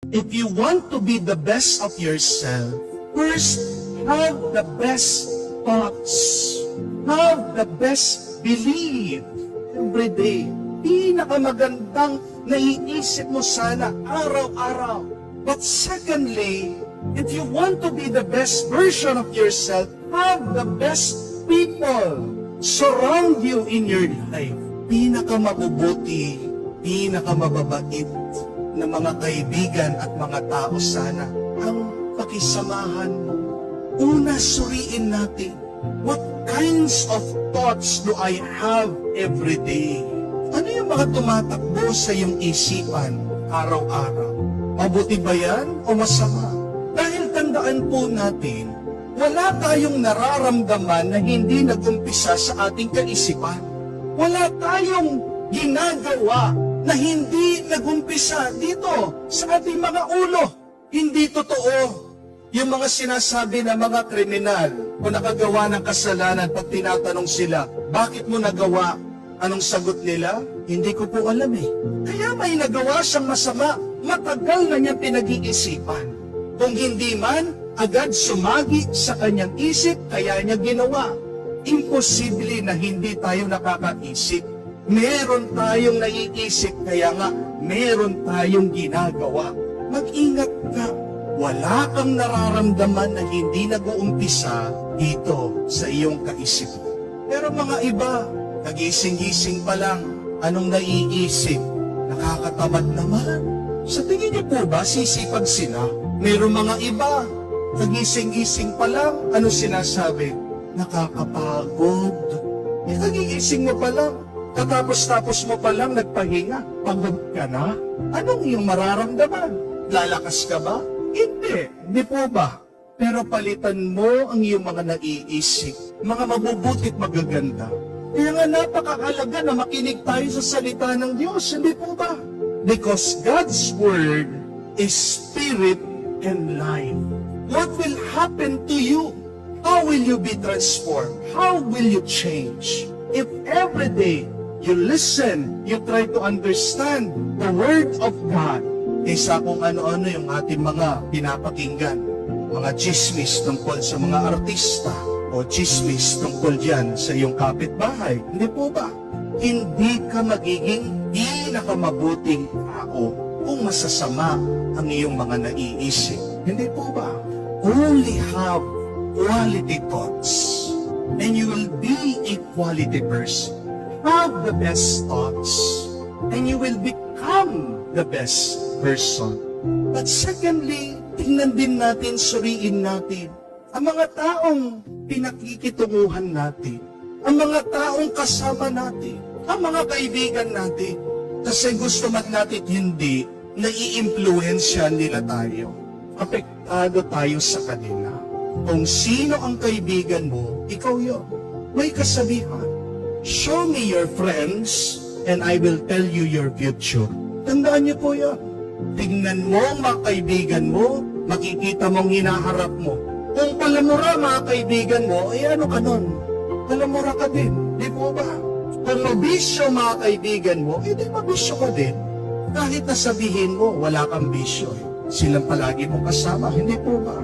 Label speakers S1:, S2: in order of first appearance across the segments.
S1: If you want to be the best of yourself, first, have the best thoughts. Have the best belief every day. Pinakamagandang naiisip mo sana araw-araw. But secondly, if you want to be the best version of yourself, have the best people surround you in your life. Pinakamabubuti, pinakamababait na mga kaibigan at mga tao sana ang pakisamahan mo. Una, suriin natin, what kinds of thoughts do I have every day? Ano yung mga tumatakbo sa iyong isipan araw-araw? Mabuti ba yan o masama? Dahil tandaan po natin, wala tayong nararamdaman na hindi nag-umpisa sa ating kaisipan. Wala tayong ginagawa na hindi nag-umpisa dito sa ating mga ulo. Hindi totoo. Yung mga sinasabi na mga kriminal o nakagawa ng kasalanan, pag tinatanong sila, bakit mo nagawa? Anong sagot nila? Hindi ko po alam eh. Kaya may nagawa siyang masama, matagal na niya pinag-iisipan. Kung hindi man, agad sumagi sa kanyang isip, kaya niya ginawa. Imposible na hindi tayo nakakaisip. Meron tayong naiisip, kaya nga meron tayong ginagawa. Mag-ingat ka. Wala kang nararamdaman na hindi nag-uumpisa dito sa iyong kaisipan. Pero mga iba, nagising-gising pa lang, anong naiisip? Nakakatamad naman. Sa tingin niyo po ba, sisipag sila? Meron mga iba, nagising-gising pa lang, ano sinasabi? Nakakapagod. Nagigising mo pa lang, katapos-tapos mo pa lang nagpahinga, pagod ka na? Anong iyong mararamdaman? Lalakas ka ba? Hindi po ba? Pero palitan mo ang iyong mga naiisip, mga mabubutit magaganda. Kaya nga napakahalaga na makinig tayo sa salita ng Diyos, hindi po ba? Because God's Word is spirit and life. What will happen to you? How will you be transformed? How will you change? If every day you listen, you try to understand the Word of God, kaysa kung ano-ano yung ating mga pinapakinggan, mga chismis tungkol sa mga artista, o chismis tungkol dyan sa iyong kapitbahay. Hindi po ba? Hindi ka magiging pinakamabuting tao kung masasama ang iyong mga naiisip. Hindi po ba? Only have quality thoughts, and you will be a quality person. Have the best thoughts, and you will become the best person. But secondly, tingnan din natin, suriin natin ang mga taong pinakikitunguhan natin, ang mga taong kasama natin, ang mga kaibigan natin. Kasi gusto man natin hindi, nai-impluensya nila tayo. Apektado tayo sa kanila. Kung sino ang kaibigan mo, ikaw yun. May kasabihan, show me your friends and I will tell you your future. Tandaan niyo po yan. Tingnan mo ang mga kaibigan mo, makikita mong hinaharap mo. Kung palamura mga kaibigan mo, ay ano ka nun? Palamura ka din, di po ba? Kung mabisyo mga kaibigan mo, di mabisyo ka din. Kahit nasabihin mo, wala kang bisyo. Silang palagi mong kasama, hindi po ba?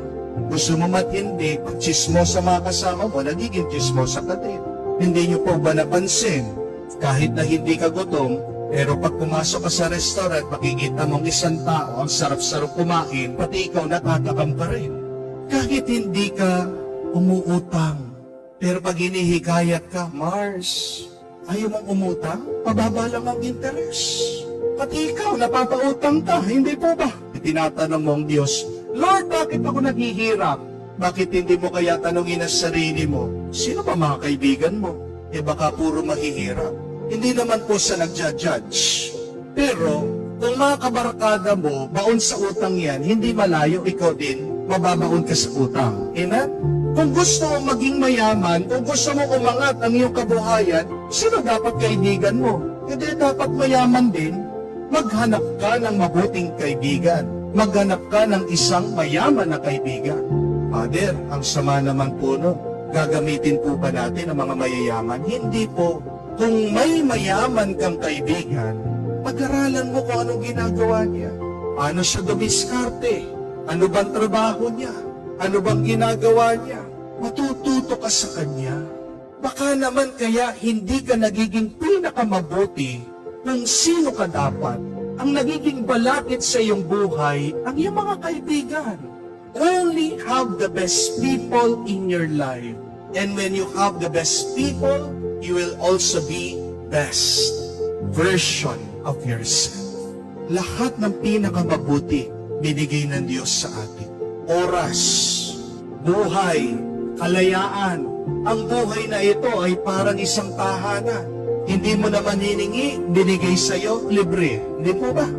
S1: Gusto mo matindi, pag chismosa mga kasama mo, nagiging chismosa ka din. Hindi niyo po ba napansin? Kahit na hindi ka gutom, pero pag pumasok ka sa restaurant, makikita mong isang tao, ang sarap-sarap kumain, pati ikaw natatakam ka rin. Kahit hindi ka umuutang, pero pag hinihikayat ka, Mars, ayaw mong umutang, pababa lang ang interest. Pati ikaw, napapautang ka, hindi po ba? Tinatanong mo ang Diyos, Lord, bakit ako naghihirap? Bakit hindi mo kaya tanongin ang sarili mo, sino ba mga kaibigan mo? Baka puro mahihirap. Hindi naman po sa nagja-judge. Pero, kung mga kabarkada mo, baon sa utang yan, hindi malayo, ikaw din, mababaon ka sa utang. Amen? Kung gusto mong maging mayaman, kung gusto mong umangat ang iyong kabuhayan, sino dapat kaibigan mo? Hindi dapat mayaman din. Maghanap ka ng mabuting kaibigan. Maghanap ka ng isang mayaman na kaibigan. Father, ang sama naman po no, gagamitin po ba natin ang mga mayayaman? Hindi po. Kung may mayaman kang kaibigan, pag-aralan mo kung anong ginagawa niya. Paano siya dumiskarte? Ano bang trabaho niya? Ano bang ginagawa niya? Matututo ka sa kanya. Baka naman kaya hindi ka nagiging pinakamabuti kung sino ka dapat. Ang nagiging balakid sa iyong buhay, ang iyong mga kaibigan. Only have the best people in your life. And when you have the best people, you will also be best version of yourself. Lahat ng pinakamabuti binigay ng Diyos sa atin. Oras, buhay, kalayaan. Ang buhay na ito ay parang isang tahanan. Hindi mo naman hiningi, binigay sa'yo, libre. Hindi po ba?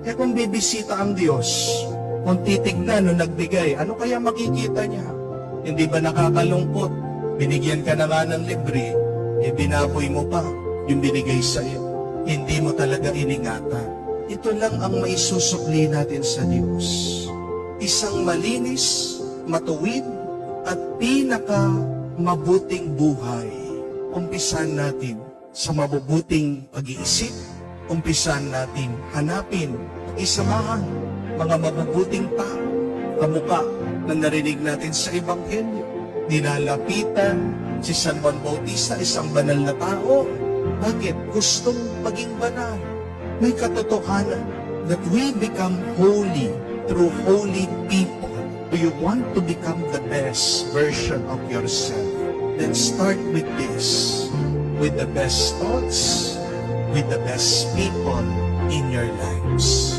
S1: Kaya kung bibisita ang Diyos, kung titignan nung nagbigay, ano kaya makikita niya? Hindi ba nakakalungkot? Binigyan ka na nga ng libre, binaboy mo pa yung binigay sa'yo. Hindi mo talaga iningatan. Ito lang ang maisusukli natin sa Diyos. Isang malinis, matuwid, at pinaka-mabuting buhay. Umpisan natin sa mabubuting pag-iisip. Umpisan natin hanapin, isamahan mga mabubuting tao. Kamukha na narinig natin sa Ebanghelyo. Nilalapitan si San Juan Bautista, isang banal na tao. Bakit? Gustong maging banal. May katotohanan that we become holy through holy people. Do you want to become the best version of yourself? Then start with this, with the best thoughts, with the best people in your lives.